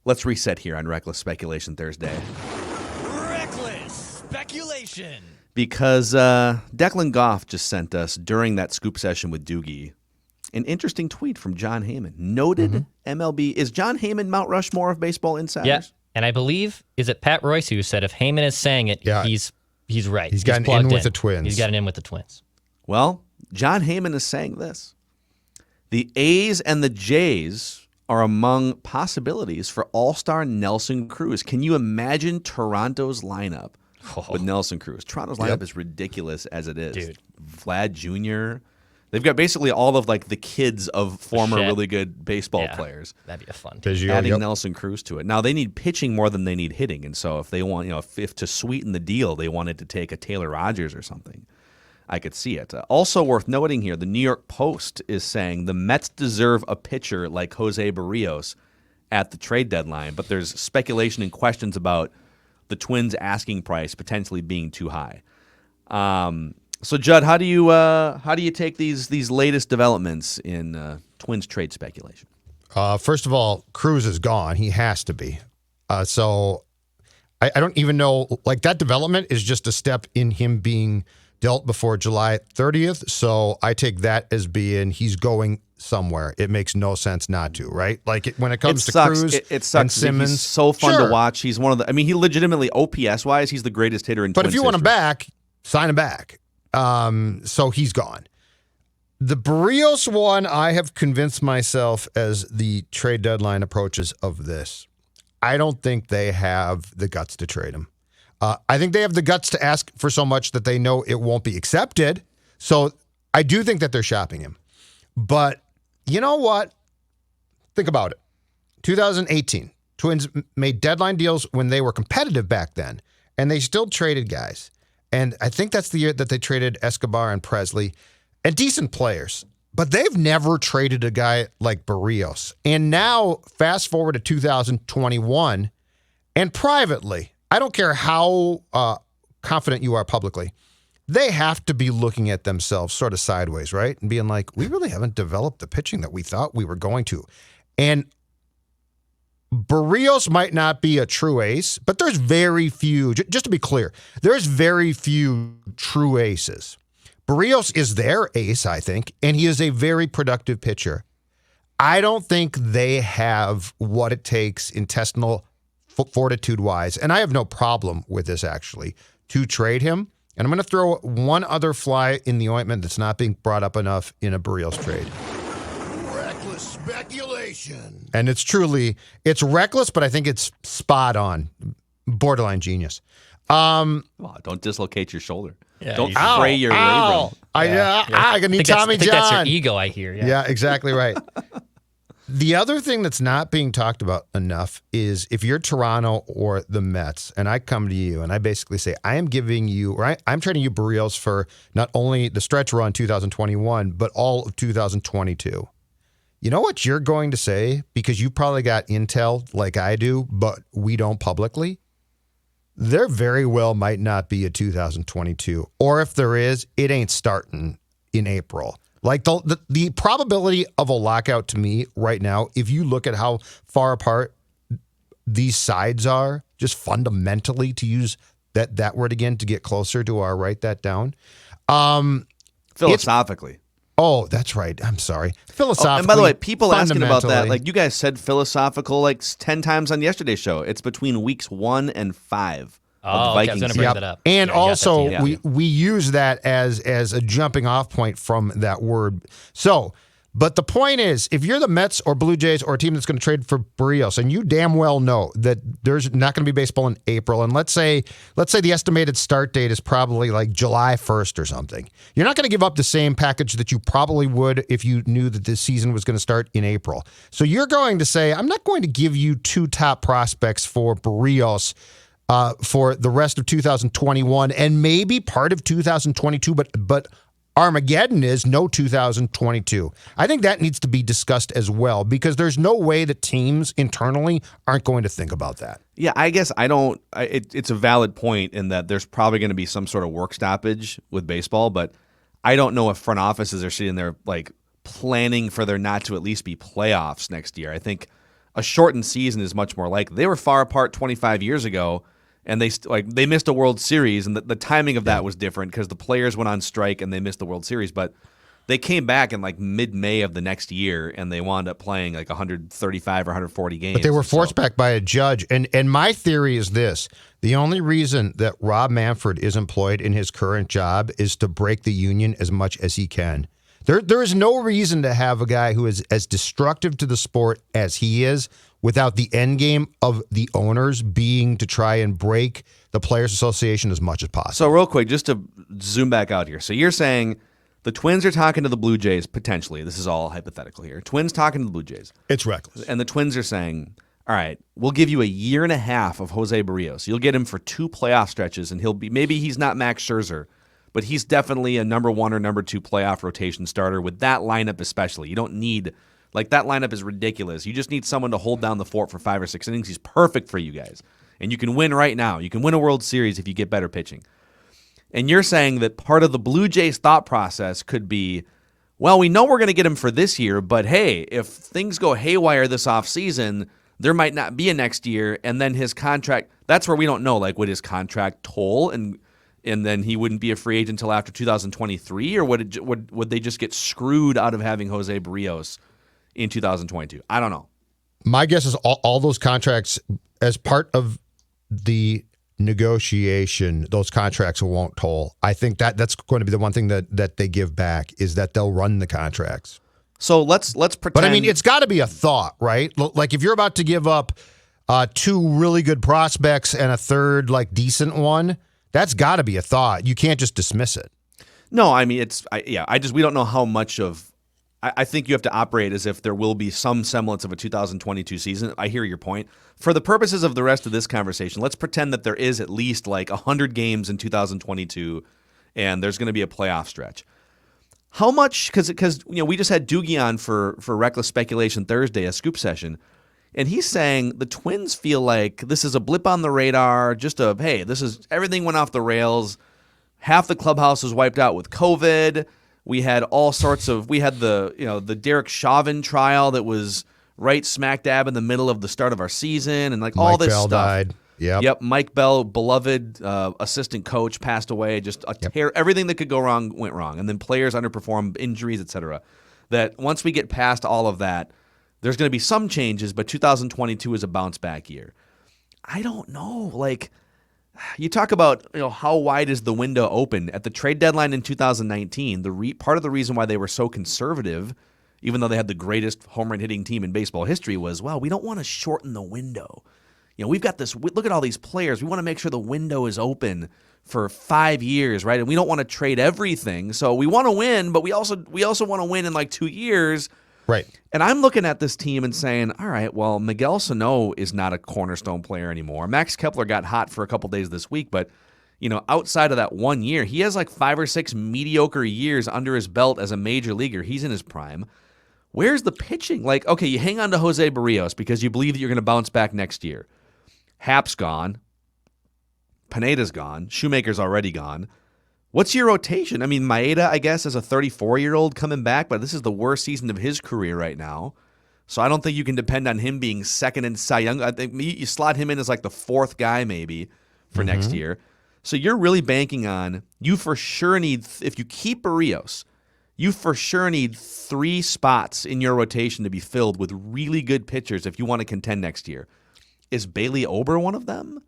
Let's reset here on Reckless Speculation Thursday. Reckless Speculation. Because Declan Goff just sent us, during that scoop session with Doogie, an interesting tweet from John Heyman. Noted MLB. Is John Heyman Mount Rushmore of baseball insiders? Yeah, and I believe, is it Pat Royce who said if Heyman is saying it, he's right. He's got an in with the Twins. He's got an in with the Twins. Well, John Heyman is saying this. The A's and the Jays are among possibilities for All-Star Nelson Cruz. Can you imagine Toronto's lineup with Nelson Cruz? Toronto's lineup is ridiculous as it is. Dude. Vlad Jr. They've got basically all of like the kids of former really good baseball players. That'd be a fun team. Adding Nelson Cruz to it. Now they need pitching more than they need hitting, and so if they want, if to sweeten the deal, they wanted to take a Taylor Rogers or something. I could see it. Also worth noting here, the New York Post is saying the Mets deserve a pitcher like Jose Berrios at the trade deadline, but there's speculation and questions about the Twins' asking price potentially being too high. So, Judd, how do you take these latest developments in Twins trade speculation? First of all, Cruz is gone. He has to be. So I don't even know. Like, that development is just a step in him being dealt before July 30th. So I take that as being he's going somewhere. It makes no sense not to, right? Like, when it comes to Cruz it sucks. and Simmons. He's so fun to watch. He's one of the, he legitimately, OPS-wise, he's the greatest hitter in Twins But if you want him history. back, sign him back. So he's gone. The Berrios one, I have convinced myself as the trade deadline approaches of this. I don't think they have the guts to trade him. I think they have the guts to ask for so much that they know it won't be accepted. So I do think that they're shopping him. But you know what? Think about it. 2018, Twins made deadline deals when they were competitive back then, and they still traded guys. And I think that's the year that they traded Escobar and Presley and decent players. But they've never traded a guy like Berrios. And now, fast forward to 2021, and privately, I don't care how confident you are publicly, they have to be looking at themselves sort of sideways, right? And being like, we really haven't developed the pitching that we thought we were going to. And Berrios might not be a true ace, but there's very few, just to be clear, there's very few true aces. Berrios is their ace, I think, and he is a very productive pitcher. I don't think they have what it takes intestinal fortitude-wise, and I have no problem with this, actually, to trade him. And I'm going to throw one other fly in the ointment that's not being brought up enough in a Berrios trade. Reckless Speculation. And it's reckless, but I think it's spot on. Borderline genius. Don't dislocate your shoulder. Yeah, don't fray your labrum. I need Tommy John. That's your ego, I hear. Yeah, exactly right. The other thing that's not being talked about enough is if you're Toronto or the Mets, and I come to you and I basically say, I'm trading you Berrios for not only the stretch run 2021, but all of 2022. You know what you're going to say? Because you probably got intel like I do, but we don't publicly. There very well might not be a 2022. Or if there is, it ain't starting in April. Like the probability of a lockout to me right now, if you look at how far apart these sides are, just fundamentally, to use that word again to get closer to our write that down. Philosophically. Oh, that's right. I'm sorry. Philosophically. And by the way, people asking about that, like you guys said philosophical like 10 times on yesterday's show. It's between weeks 1 and 5. Oh, okay, I was going to bring that up. And also, we use that as a jumping off point from that word. So, but the point is, if you're the Mets or Blue Jays or a team that's going to trade for Berrios, and you damn well know that there's not going to be baseball in April, and let's say the estimated start date is probably like July 1st or something, you're not going to give up the same package that you probably would if you knew that this season was going to start in April. So you're going to say, I'm not going to give you 2 top prospects for Berrios for the rest of 2021 and maybe part of 2022, but Armageddon is no 2022. I think that needs to be discussed as well because there's no way that teams internally aren't going to think about that. Yeah, I guess it's a valid point in that there's probably going to be some sort of work stoppage with baseball, but I don't know if front offices are sitting there like planning for there not to at least be playoffs next year. I think a shortened season is much more likely. They were far apart 25 years ago, and they missed a World Series, and the timing of that was different because the players went on strike and they missed the World Series. But they came back in like mid-May of the next year, and they wound up playing like 135 or 140 games. But they were forced back by a judge. And my theory is this. The only reason that Rob Manfred is employed in his current job is to break the union as much as he can. There is no reason to have a guy who is as destructive to the sport as he is without the end game of the owners being to try and break the Players Association as much as possible. So real quick, just to zoom back out here. So you're saying the Twins are talking to the Blue Jays, potentially. This is all hypothetical here. Twins talking to the Blue Jays. It's reckless. And the Twins are saying, all right, we'll give you a year and a half of Jose Berrios. You'll get him for 2 playoff stretches, and maybe he's not Max Scherzer, but he's definitely a number 1 or number 2 playoff rotation starter with that lineup especially. You don't need, that lineup is ridiculous. You just need someone to hold down the fort for 5 or 6 innings. He's perfect for you guys. And you can win right now. You can win a World Series if you get better pitching. And you're saying that part of the Blue Jays thought process could be, well, we know we're going to get him for this year, but hey, if things go haywire this offseason, there might not be a next year, and then his contract, that's where we don't know, would his contract toll, and then he wouldn't be a free agent until after 2023, or would they just get screwed out of having Jose Berrios in 2022? I don't know. My guess is all those contracts, as part of the negotiation, those contracts won't toll. I think that's going to be the one thing that they give back is that they'll run the contracts. So let's pretend. But I mean, it's got to be a thought, right? Like if you're about to give up 2 really good prospects and a third decent one, that's got to be a thought. You can't just dismiss it. No, I mean we don't know how much of. I think you have to operate as if there will be some semblance of a 2022 season. I hear your point. For the purposes of the rest of this conversation, let's pretend that there is at least 100 games in 2022, and there's going to be a playoff stretch. How much? Because we just had Doogie on for Reckless Speculation Thursday, a scoop session, and he's saying the Twins feel like this is a blip on the radar. Hey, this is everything went off the rails. Half the clubhouse was wiped out with COVID. We had all sorts of. We had the Derek Chauvin trial that was right smack dab in the middle of the start of our season, and all this Bell stuff. Died. Yep. Mike Bell, beloved assistant coach, passed away. Just everything that could go wrong went wrong, and then players underperformed, injuries, etc. That once we get past all of that, there's going to be some changes, but 2022 is a bounce back year. I don't know. You talk about how wide is the window open at the trade deadline in 2019. Part of the reason why they were so conservative, even though they had the greatest home run hitting team in baseball history, was we don't want to shorten the window. We've got this. Look at all these players. We want to make sure the window is open for 5 years, right? And we don't want to trade everything. So we want to win, but we also want to win in 2 years. Right. And I'm looking at this team and saying, all right, well, Miguel Sano is not a cornerstone player anymore. Max Kepler got hot for a couple days this week, but outside of that 1 year, he has 5 or 6 mediocre years under his belt as a major leaguer. He's in his prime. Where's the pitching? Okay, you hang on to Jose Berrios because you believe that you're going to bounce back next year. Hap's gone. Pineda's gone. Shoemaker's already gone. What's your rotation? I mean, Maeda, I guess, is a 34-year-old coming back, but this is the worst season of his career right now. So I don't think you can depend on him being second in Cy Young. I think you slot him in as the 4th guy maybe for next year. So you're really banking on, you for sure need, if you keep Berrios, you for sure need 3 spots in your rotation to be filled with really good pitchers if you want to contend next year. Is Bailey Ober one of them?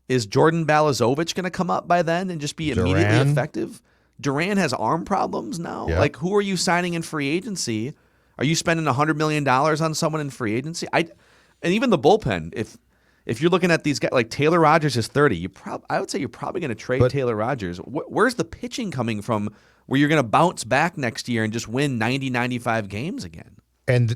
Is Jordan Balazovic going to come up by then and just be immediately effective? Duran has arm problems now. Yep. Who are you signing in free agency? Are you spending $100 million on someone in free agency? And even the bullpen, if you're looking at these guys, Taylor Rogers is 30, I would say you're probably going to trade Taylor Rogers. Where's the pitching coming from where you're going to bounce back next year and just win 90, 95 games again? And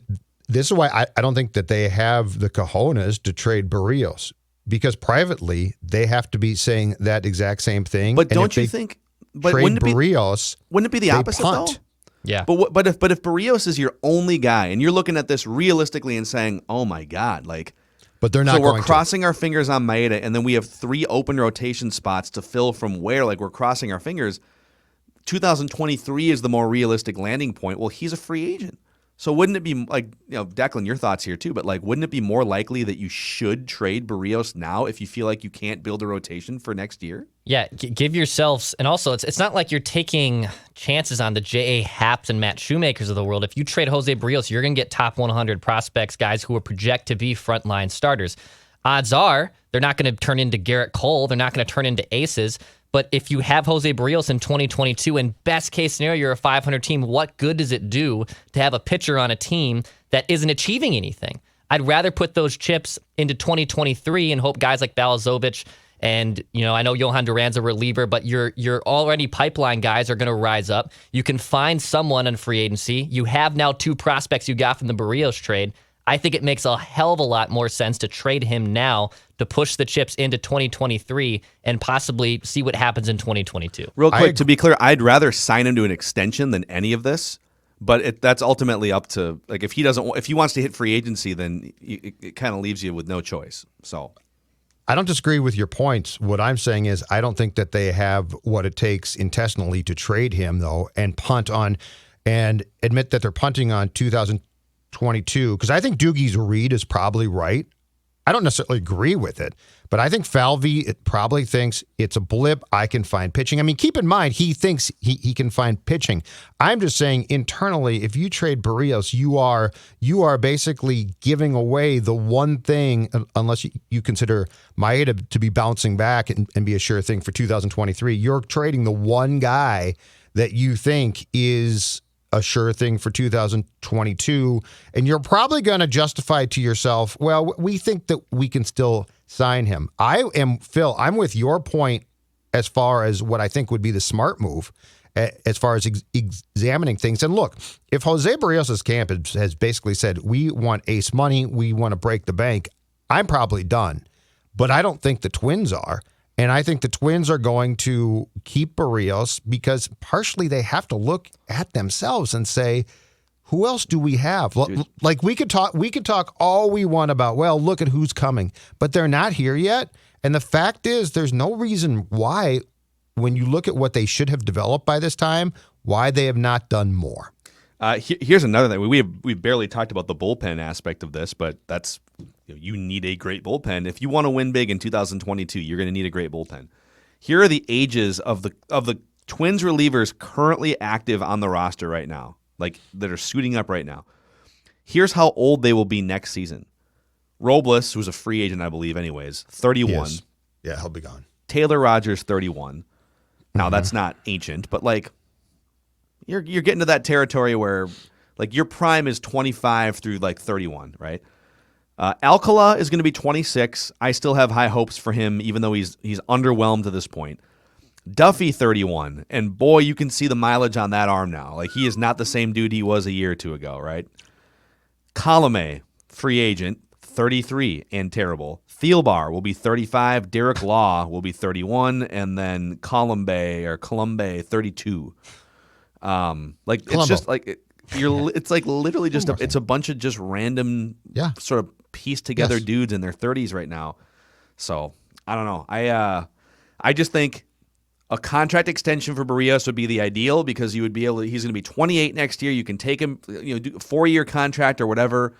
this is why I don't think that they have the cojones to trade Berrios. Because privately, they have to be saying that exact same thing. But don't you think? But wouldn't it be the opposite though? Yeah. But if Berrios is your only guy, and you're looking at this realistically and saying, "Oh my God," but they're not. So we're crossing our fingers on Maeda, and then we have 3 open rotation spots to fill from where? We're crossing our fingers. 2023 is the more realistic landing point. Well, he's a free agent. So wouldn't it be like, Declan, your thoughts here too, but like, wouldn't it be more likely that you should trade Berrios now if you feel like you can't build a rotation for next year? Yeah, give yourselves, and also it's not like you're taking chances on the J.A. Happs and Matt Shoemakers of the world. If you trade Jose Berrios, you're going to get top 100 prospects, guys who are project to be frontline starters. Odds are they're not going to turn into Garrett Cole. They're not going to turn into aces. But if you have Jose Berrios in 2022, and best case scenario, you're a 500 team, what good does it do to have a pitcher on a team that isn't achieving anything? I'd rather put those chips into 2023 and hope guys like Balazovic and, I know Johan Duran's a reliever, but your already pipeline guys are going to rise up. You can find someone in free agency. You have now 2 prospects you got from the Berrios trade. I think it makes a hell of a lot more sense to trade him now to push the chips into 2023 and possibly see what happens in 2022. Real quick, to be clear, I'd rather sign him to an extension than any of this. But that's ultimately up to, like, if he wants to hit free agency, then it kind of leaves you with no choice. So I don't disagree with your points. What I'm saying is I don't think that they have what it takes intestinally to trade him, though, and punt on and admit that they're punting on 2022, because I think Doogie's read is probably right. I don't necessarily agree with it, but I think Falvey probably thinks it's a blip. I can find pitching. I mean, keep in mind, he thinks he can find pitching. I'm just saying internally, if you trade Berrios, you are basically giving away the one thing, unless you consider Maeda to be bouncing back and be a sure thing for 2023. You're trading the one guy that you think is a sure thing for 2022, and you're probably going to justify to yourself, well, we think that we can still sign him. Phil, I'm with your point as far as what I think would be the smart move as far as examining things. And look, if Jose Berrios' camp has basically said, we want ace money, we want to break the bank, I'm probably done. But I don't think the Twins are. And I think the Twins are going to keep Berrios because partially they have to look at themselves and say, who else do we have? Like we could talk all we want about, well, look at who's coming, but they're not here yet. And the fact is there's no reason why, when you look at what they should have developed by this time, why they have not done more. Here's another thing. We've barely talked about the bullpen aspect of this, but that's, you need a great bullpen. If you want to win big in 2022, you're going to need a great bullpen. Here are the ages of the Twins relievers currently active on the roster right now, like that are suiting up right now. Here's how old they will be next season. Robles, who's a free agent, I believe, anyways, 31. Yes. Yeah, he'll be gone. Taylor Rogers, 31. Now, that's not ancient, but like you're getting to that territory where like your prime is 25 through like 31, right? Alcala is going to be 26. I still have high hopes for him, even though he's underwhelmed to this point. Duffy, 31. And boy, you can see the mileage on that arm now. Like, he is not the same dude he was a year or two ago, right? Colome, free agent, 33 and terrible. Thielbar will be 35. Derek Law will be 31. And then Colombe, 32. Like, Colombo. it's just like... It's like literally just it's a bunch of just random sort of pieced together dudes in their 30s right now. So I don't know. I just think a contract extension for Berrios would be the ideal, because you would be able to, he's going to be 28 next year. You can take him, do a 4-year contract or whatever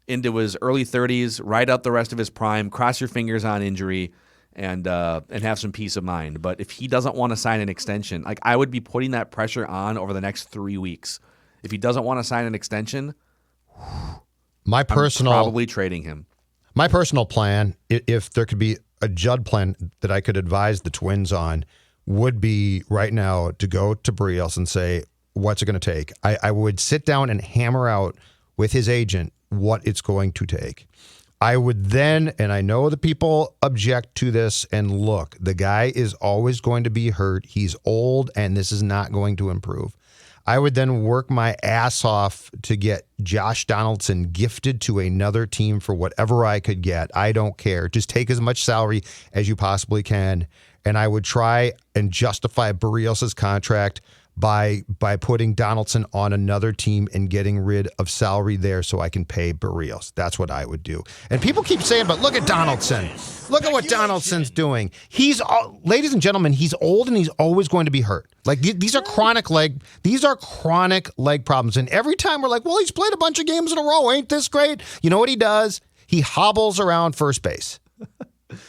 into his early 30s, ride out the rest of his prime, cross your fingers on injury, and have some peace of mind. But if he doesn't want to sign an extension, like, I would be putting that pressure on over the next 3 weeks. If he doesn't want to sign an extension, I'm probably trading him. My personal plan, if there could be a Judd plan that I could advise the Twins on, would be right now to go to Berrios and say, what's it going to take? I would sit down and hammer out with his agent what it's going to take. I would then, and I know the people object to this, and look, the guy is always going to be hurt. He's old, and this is not going to improve. I would then work my ass off to get Josh Donaldson gifted to another team for whatever I could get. I don't care. Just take as much salary as you possibly can. And I would try and justify Berrios' contract by putting Donaldson on another team and getting rid of salary there so I can pay Berrios. That's what I would do. And people keep saying, but look at Donaldson. Look at what Donaldson's doing. Ladies and gentlemen, he's old and he's always going to be hurt. Like these are chronic leg problems. And every time we're like, well, he's played a bunch of games in a row. Ain't this great? You know what he does? He hobbles around first base.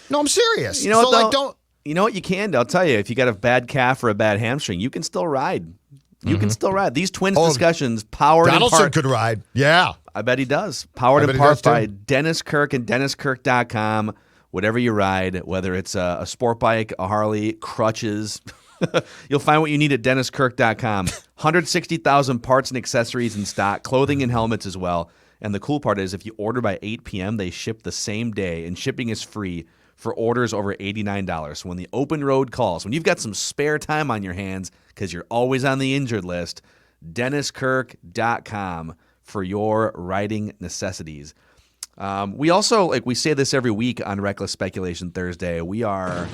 No, I'm serious. You know what, though? don't. You know what you can do? I'll tell you, if you got a bad calf or a bad hamstring, you can still ride. You can still ride. These Twins discussions, powered in Donaldson part. could ride. Yeah. I bet he does. Powered in part by Dennis Kirk and DennisKirk.com. Whatever you ride, whether it's a sport bike, a Harley, crutches, you'll find what you need at DennisKirk.com. 160,000 parts and accessories in stock, clothing and helmets as well. And the cool part is if you order by 8 p.m., they ship the same day, and shipping is free for orders over $89. So when the open road calls, when you've got some spare time on your hands because you're always on the injured list, DennisKirk.com for your riding necessities. We also, like we say this every week on Reckless Speculation Thursday, we are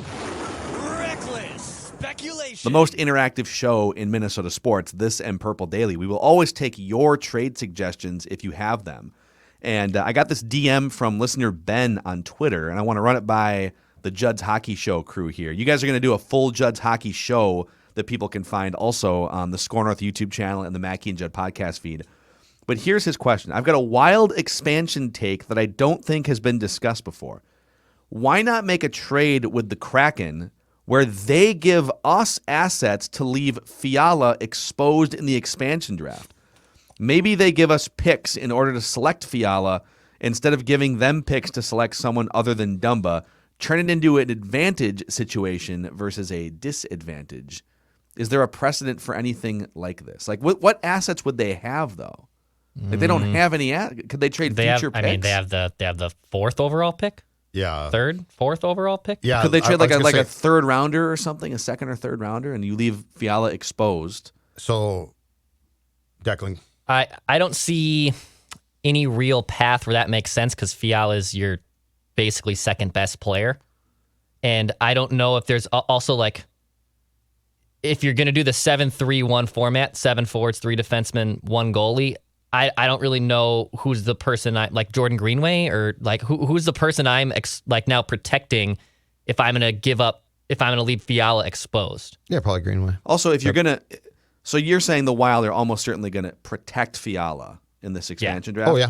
Reckless Speculation. the most interactive show in Minnesota sports, this and Purple Daily. We will always take your trade suggestions if you have them. And I got this DM from listener Ben on Twitter, and I want to run it by the Judd's Hockey Show crew here. You guys are going to do a full Judd's Hockey Show that people can find also on the Score North YouTube channel and the Mackey and Judd podcast feed. But here's his question. I've got a wild expansion take that I don't think has been discussed before. Why not make a trade with the Kraken where they give us assets to leave Fiala exposed in the expansion draft? Maybe they give us picks in order to select Fiala instead of giving them picks to select someone other than Dumba. Turn it into an advantage situation versus a disadvantage. Is there a precedent for anything like this? Like, what assets would they have, though? Like, they don't have any. Could they trade future picks? I mean, they have the 4th overall pick. Yeah. 3rd, 4th overall pick. Yeah. Could they trade like a third rounder or something, a second or third rounder, and you leave Fiala exposed? So, Declan. I don't see any real path where that makes sense because Fiala is your basically second best player. And I don't know if there's also like, if you're going to do the 7-3-1 format, 7 forwards, 3 defensemen, 1 goalie, I don't really know who's the person like Jordan Greenway or like who's the person I'm now protecting if I'm going to leave Fiala exposed. Yeah, probably Greenway. Also, if you're going to, so you're saying the Wild are almost certainly going to protect Fiala in this expansion draft? Oh, yeah.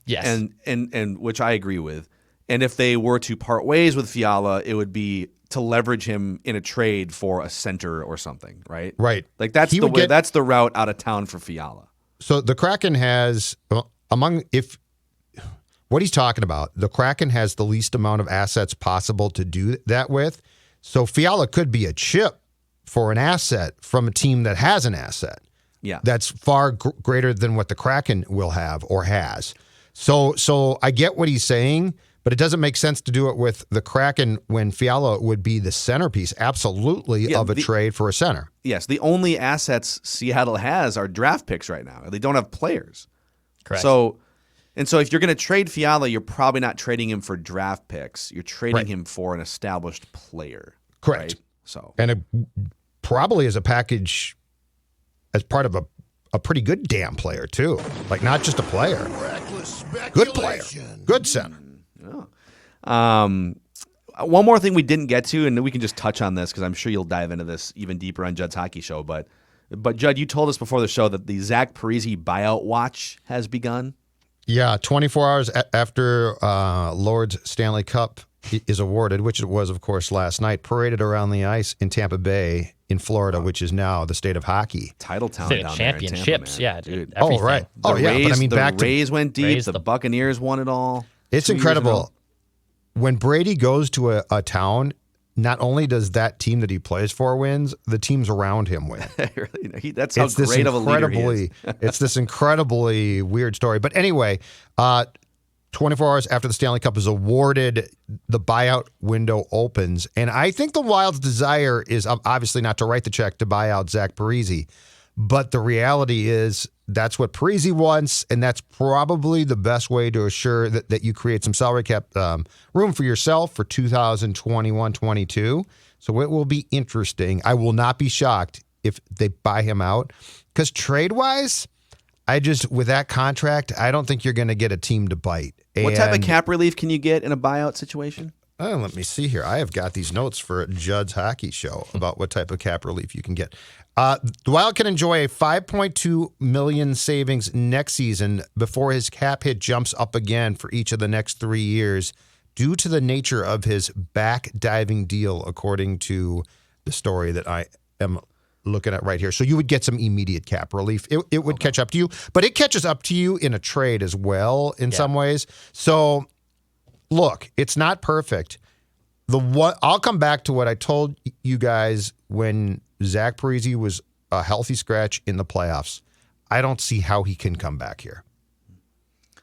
Yes. And which I agree with. And if they were to part ways with Fiala, it would be to leverage him in a trade for a center or something, right? Right. Like that's the way. That's the route out of town for Fiala. So the Kraken has what he's talking about, the Kraken has the least amount of assets possible to do that with. So Fiala could be a chip for an asset from a team that has an asset. Yeah. That's far greater than what the Kraken will have or has. So I get what he's saying, but it doesn't make sense to do it with the Kraken when Fiala would be the centerpiece, absolutely, of a trade for a center. Yes, the only assets Seattle has are draft picks right now. They don't have players. Correct. So if you're going to trade Fiala, you're probably not trading him for draft picks. You're trading him for an established player. Correct. Right? So and probably as a package, as part of a pretty good damn player too. Like not just a player, good player, good center. One more thing we didn't get to, and we can just touch on this because I'm sure you'll dive into this even deeper on Judd's Hockey Show. But Judd, you told us before the show that the Zach Parise buyout watch has begun. Yeah, 24 hours after Lord's Stanley Cup is awarded, which it was, of course, last night, paraded around the ice in Tampa Bay in Florida, which is now the state of hockey. Title town State down of there in championships, Tampa, man. yeah, dude. everything. Oh, right. The yeah, Rays, but I mean, the Rays went deep. The Buccaneers won it all. It's 2 years incredible. ago. When Brady goes to a town, not only does that team that he plays for wins, the teams around him win. That's how great of a leader he is. It's this incredibly weird story. But anyway, 24 hours after the Stanley Cup is awarded, the buyout window opens. And I think the Wild's desire is obviously not to write the check to buy out Zach Parise. But the reality is that's what Parise wants, and that's probably the best way to assure that you create some salary cap room for yourself for 2021-22. So it will be interesting. I will not be shocked if they buy him out because trade-wise, with that contract, I don't think you're going to get a team to bite. What type of cap relief can you get in a buyout situation? Let me see here. I have got these notes for Judd's hockey show about what type of cap relief you can get. The Wild can enjoy a $5.2 million savings next season before his cap hit jumps up again for each of the next 3 years due to the nature of his back diving deal, according to the story that I am looking at right here. So you would get some immediate cap relief. It would catch up to you, but it catches up to you in a trade as well in some ways. So look, it's not perfect. I'll come back to what I told you guys when Zach Parise was a healthy scratch in the playoffs. I don't see how he can come back here.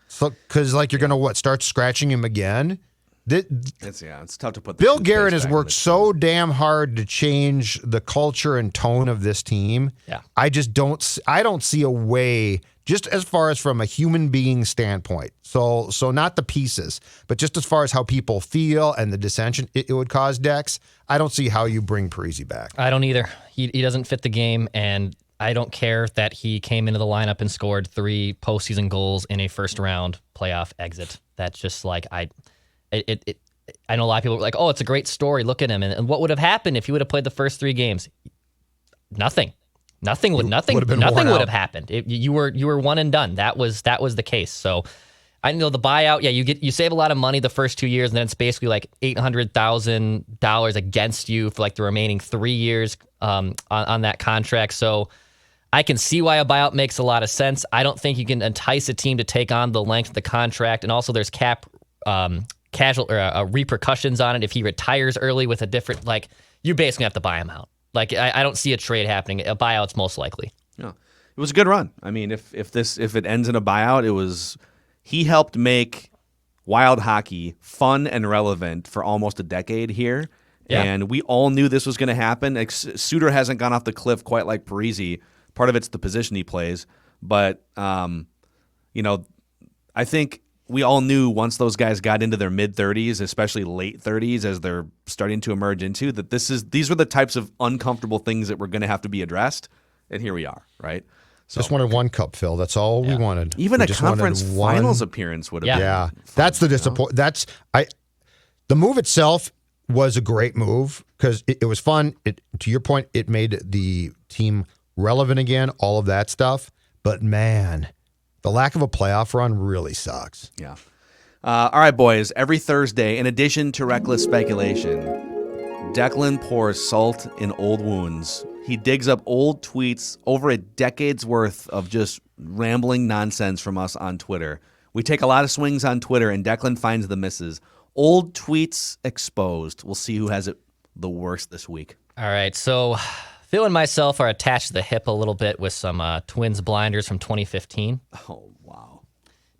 So, because you're going to start scratching him again? It's tough to put. Bill Guerin has worked so damn hard to change the culture and tone of this team. Yeah. I don't see a way, just as far as from a human being standpoint. So not the pieces, but just as far as how people feel and the dissension it would cause, Dex, I don't see how you bring Parise back. I don't either. He doesn't fit the game, and I don't care that he came into the lineup and scored 3 postseason goals in a first-round playoff exit. That's just I know a lot of people are like, oh, it's a great story. Look at him. And what would have happened if he would have played the first 3 games? Nothing. Nothing would have happened. You were one and done. That was the case. So I know the buyout. Yeah, you save a lot of money the first 2 years, and then it's basically $800,000 against you for the remaining 3 years on that contract. So I can see why a buyout makes a lot of sense. I don't think you can entice a team to take on the length of the contract, and also there's cap repercussions on it if he retires early with a different you basically have to buy him out. I don't see a trade happening. A buyout's most likely. Yeah, it was a good run. I mean, if it ends in a buyout, he helped make Wild hockey fun and relevant for almost a decade here, and we all knew this was going to happen. Suter hasn't gone off the cliff quite like Parise. Part of it's the position he plays, but I think we all knew once those guys got into their mid-30s, especially late 30s, as they're starting to emerge into, that these were the types of uncomfortable things that were going to have to be addressed, and here we are, right? So, just wanted one cup, Phil. That's all we wanted. Even a conference finals appearance would have been. Yeah, that's the disappointment. The move itself was a great move because it was fun. To your point, it made the team relevant again, all of that stuff. But man, the lack of a playoff run really sucks. Yeah. All right, boys. Every Thursday, in addition to reckless speculation, Declan pours salt in old wounds. He digs up old tweets, over a decade's worth of just rambling nonsense from us on Twitter. We take a lot of swings on Twitter, and Declan finds the misses. Old tweets exposed. We'll see who has it the worst this week. All right, so Phil and myself are attached to the hip a little bit with some Twins blinders from 2015. Oh, wow.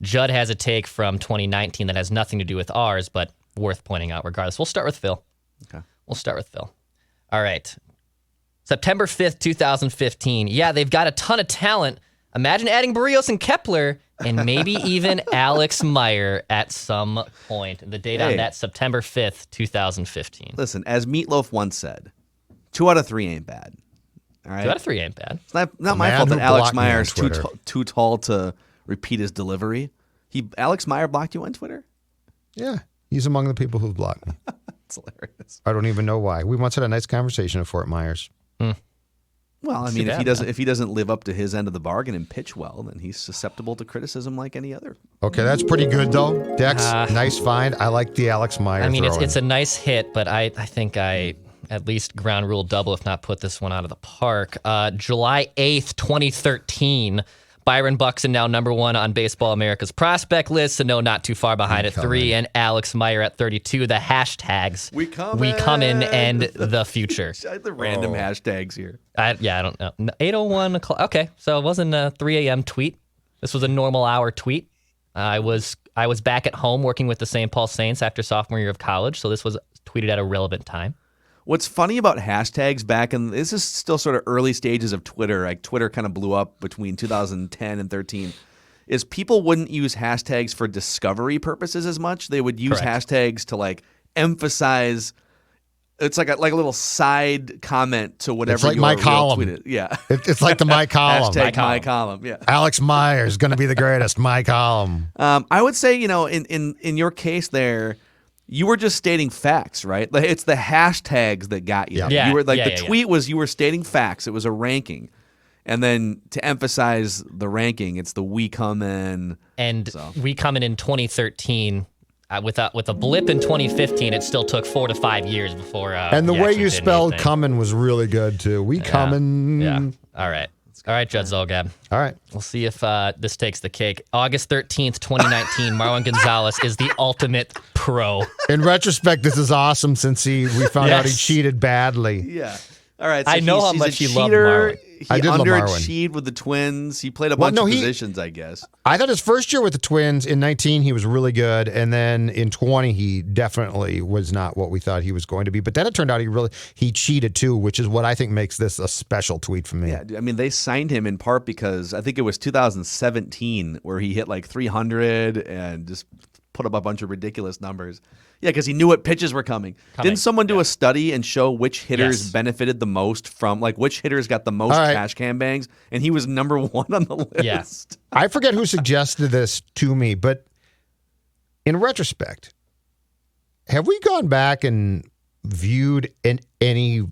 Judd has a take from 2019 that has nothing to do with ours, but worth pointing out regardless. We'll start with Phil. Okay. We'll start with Phil. All right. September 5th, 2015. Yeah, they've got a ton of talent. Imagine adding Berrios and Kepler and maybe even Alex Meyer at some point. The date on that, September 5th, 2015. Listen, as Meatloaf once said, 2 out of 3 ain't bad. All right? 2 out of 3 ain't bad. It's not my fault that Alex Meyer's too tall to repeat his delivery. Alex Meyer blocked you on Twitter? Yeah, he's among the people who've blocked me. That's hilarious. I don't even know why. We once had a nice conversation at Fort Myers. Well, I mean, if he doesn't live up to his end of the bargain and pitch well, then he's susceptible to criticism like any other. Okay, that's pretty good though. Dex, nice find. I like the Alex Meyer. I mean, throwing. it's a nice hit, but I think I at least ground rule double, if not put this one out of the park. July 8th, 2013. Byron Buxton now number 1 on Baseball America's prospect list, so no, not too far behind at 3, and Alex Meyer at 32. The hashtags we come in and the future. The random hashtags here. I don't know. 8:01 o'clock. Okay, so it wasn't a 3 a.m. tweet. This was a normal hour tweet. I was back at home working with the St. Paul Saints after sophomore year of college, so this was tweeted at a relevant time. What's funny about hashtags this is still sort of early stages of Twitter, like Twitter kind of blew up between 2010 and 13, is people wouldn't use hashtags for discovery purposes as much. They would use hashtags to emphasize. It's like a little side comment to whatever. It's like my column. Tweeted. Yeah, it's like the my column. Hashtag my column. Yeah, Alex Meyer is going to be the greatest. My column. I would say in your case there. you were just stating facts, right? Like, it's the hashtags that got you. Yeah. You were like Yeah, the yeah, tweet was you were stating facts. It was a ranking. And then to emphasize the ranking, it's the we come in. And So. we come in 2013 with a blip in 2015. It still took 4 to 5 years before. And the he way actually you did spelled anything. "coming" was really good too. We coming. Yeah. All right. All right, Judd Zolgad. All right. We'll see if this takes the cake. August 13th, 2019, Marwin Gonzalez is the ultimate pro. In retrospect, this is awesome since we found out he Yes. cheated badly. Yeah. All right. I know how he's much a you love cheater. Marwin. He I did love underachieved with the Twins. He played a bunch of positions, I guess. I thought his first year with the Twins in 19, he was really good. And then in 20, he definitely was not what we thought he was going to be. But then it turned out he cheated too, which is what I think makes this a special tweet for me. Yeah, I mean, they signed him in part because I think it was 2017 where he hit like 300 and just put up a bunch of ridiculous numbers. Yeah, because he knew what pitches were coming. Didn't someone do a study and show which hitters Yes. benefited the most from, like, which hitters got the most All right. trash can bangs? And he was number 1 on the list. Yeah. I forget who suggested this to me, but in retrospect, have we gone back and viewed any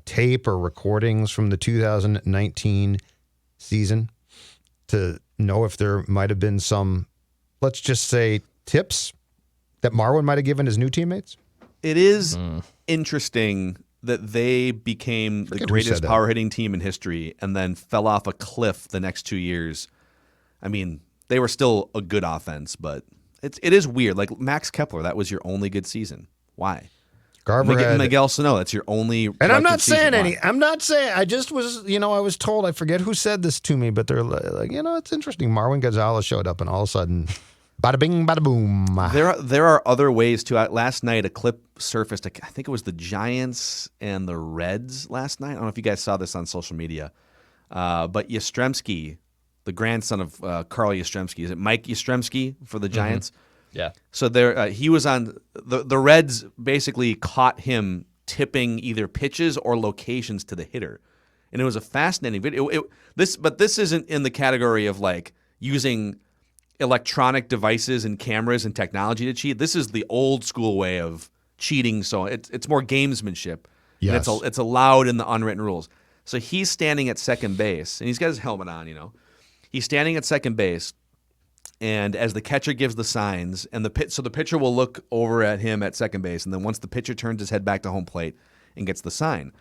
tape or recordings from the 2019 season to know if there might have been some, let's just say, tips that Marwin might have given his new teammates? It is interesting that they became the Forget who greatest said that. power hitting team in history and then fell off a cliff the next 2 years. I mean, they were still a good offense, but it is weird. Like Max Kepler, that was your only good season. Why? Garver had, Miguel Sano, that's your only. and I'm not productive season. saying Why? any. I'm not saying. I just was. I was told. I forget who said this to me, but they're like, it's interesting. Marwin Gonzalez showed up, and all of a sudden, bada bing, bada boom. There are other ways too. Last night, a clip surfaced. I think it was the Giants and the Reds last night. I don't know if you guys saw this on social media, but Yastrzemski, the grandson of Carl Yastrzemski, is it Mike Yastrzemski for the Giants? Yeah. So there, he was on the Reds. Basically, caught him tipping either pitches or locations to the hitter, and it was a fascinating video. But this isn't in the category of like using electronic devices and cameras and technology to cheat. This is the old school way of cheating. So it's more gamesmanship. Yes. And it's allowed in the unwritten rules. So he's standing at second base, and he's got his helmet on. He's standing at second base. And as the catcher gives the signs, and the pitcher will look over at him at second base, and then once the pitcher turns his head back to home plate and gets the sign,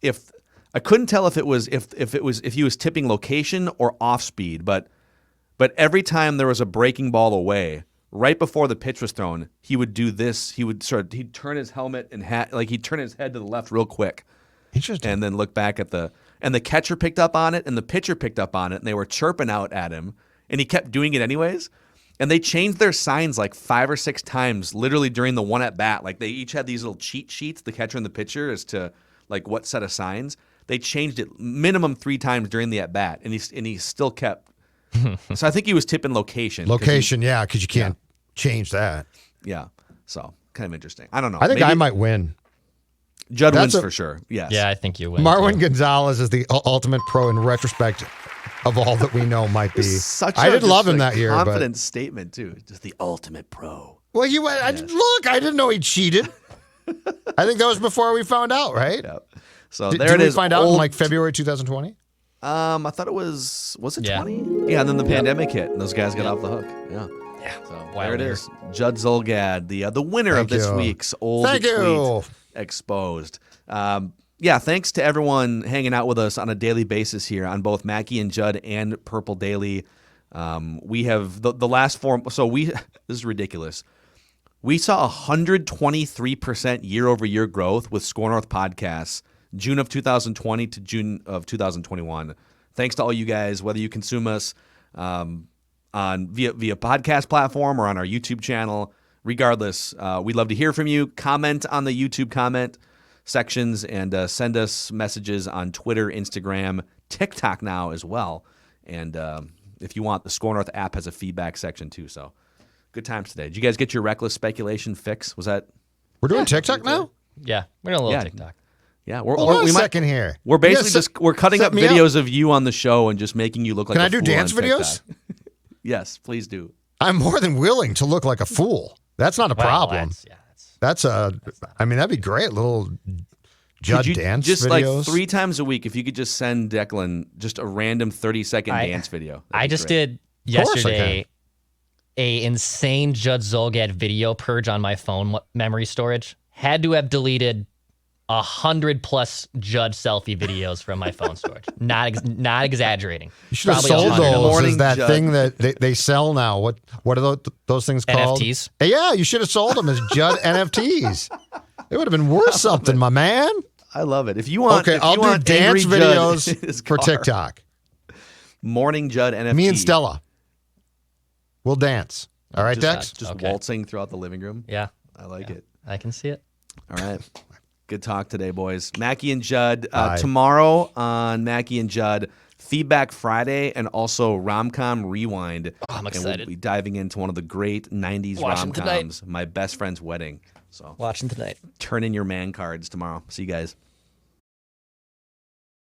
if I couldn't tell if he was tipping location or off speed, but every time there was a breaking ball away, right before the pitch was thrown, he would do this. He'd turn his helmet and hat, like he'd turn his head to the left real quick, Interesting. and then look back at the catcher picked up on it, and the pitcher picked up on it, and they were chirping out at him. And he kept doing it anyways. And they changed their signs like 5 or 6 times, literally during the one at bat. Like they each had these little cheat sheets, the catcher and the pitcher, as to like what set of signs. They changed it minimum 3 times during the at bat, and he still kept. So I think he was tipping location. Location, yeah, because you can't change that. Yeah. So kind of interesting. I don't know. I think Maybe I might win. Judd That's wins a- for sure. Yes. Yeah, I think you win. Marwin too. Gonzalez is the ultimate pro in retrospect of all that we know might be. I did love him that year. Confident statement too. Just the ultimate pro. But, well, look, I didn't know he cheated. I think that was before we found out, right? Yep. So Did, there did it we is. find out in Old- like February 2020? I thought it was it Yeah. 20? Yeah, and then the pandemic hit, and those guys got off the hook. Yeah. Yeah. So there Wild it year. is. Judd Zolgad, the winner Thank of this you. week's Old Thank Tweet you. Exposed. Yeah, thanks to everyone hanging out with us on a daily basis here on both Mackey and Judd and Purple Daily. We have the last 4. So this is ridiculous. We saw 123% year-over-year growth with Score North podcasts, June of 2020 to June of 2021. Thanks to all you guys, whether you consume us on via podcast platform or on our YouTube channel. Regardless, we'd love to hear from you. Comment on the YouTube comment sections and send us messages on Twitter, Instagram, TikTok now as well. And if you want, the Score North app has a feedback section too. So good times today. Did you guys get your reckless speculation fix? Was that? We're doing TikTok now? Yeah, we're doing a little Yeah. TikTok. Yeah, Hold on a second here. We're basically Yeah, we're cutting set up me videos of you on the show and just making you look like Can a I do fool dance on videos? TikTok. Yes, please do. I'm more than willing to look like a fool. That's not a problem. That's I mean, that'd be great. Little Judd dance just videos. like 3 times a week, if you could just send Declan just a random 30-second dance video. I just great. did yesterday a insane Judd Zolgad video purge on my phone memory storage. Had to have deleted 100+ Judd selfie videos from my phone storage. Not exaggerating. You should have Probably sold 100 of them. those Morning as that Judd. thing that they sell now. What are those things called? NFTs? Yeah, you should have sold them as Judd NFTs. It would have been worth something, my man. I love it. If you want, Okay, if I'll you do want dance Angry Judd in videos his for car, TikTok. Morning Judd NFT. Me and Stella. We'll dance. All right, Dex? Just Okay. waltzing throughout the living room. Yeah, I like it. I can see it. All right. Good talk today, boys. Mackey and Judd. Bye. Tomorrow on Mackey and Judd, Feedback Friday and also Romcom Rewind. I'm And excited. we'll be diving into one of the great 90s Watching tonight. rom-coms, My Best Friend's Wedding. So Watching tonight. turn in your man cards tomorrow. See you guys.